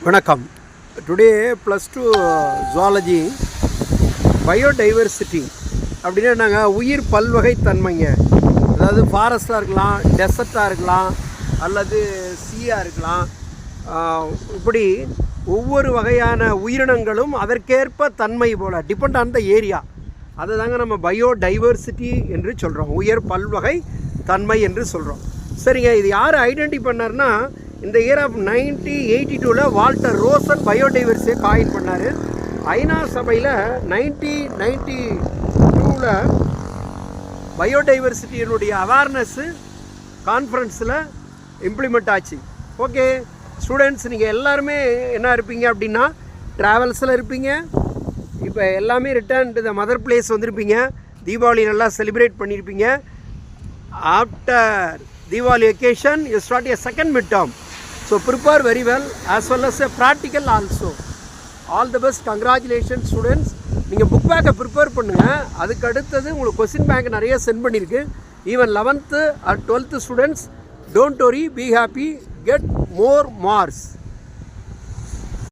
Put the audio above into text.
வணக்கம். Today +2 zoology biodiversity அப்படின்னா நாங்கள் உயிர் பல்வகைத்தன்மைங்க. அதாவது ஃபாரஸ்ட்டாக இருக்கலாம், டெசர்ட்டாக இருக்கலாம், அல்லது சீயாக இருக்கலாம். இப்படி ஒவ்வொரு வகையான உயிரினங்களும் அதற்கேற்ப தன்மை போல் டிபெண்ட் ஆன் த ஏரியா. அதை தாங்க நம்ம பயோடைவர்சிட்டி என்று சொல்கிறோம், உயர் பல்வகை தன்மை என்று சொல்கிறோம். சரிங்க, இது யார் ஐடென்டி பண்ணார்னா, இந்த year of 1982 Walter Roshan பயோடைவர்சிட்டியை coin பண்ணார். ஐநா சபையில் 1992 பயோடைவர்சிட்டியினுடைய அவேர்னஸ்ஸு கான்ஃபரன்ஸில் இம்ப்ளிமெண்ட் ஆச்சு. ஓகே ஸ்டூடெண்ட்ஸ், நீங்கள் எல்லாருமே என்ன இருப்பீங்க அப்படின்னா ட்ராவல்ஸில் இருப்பீங்க. இப்போ எல்லாமே return to the mother place வந்திருப்பீங்க. தீபாவளி நல்லா செலிப்ரேட் பண்ணியிருப்பீங்க. After Diwali occasion, you start a second midterm. So prepare very well as well as a practical also. All the best. Congratulations students. நீங்கள் புக் பேக்கை ப்ரிப்பேர் பண்ணுங்கள். அதுக்கு அடுத்தது உங்களுக்கு question bank நிறைய சென்ட் பண்ணியிருக்கு. Even 11th or 12th students, don't worry, be happy, get more marks.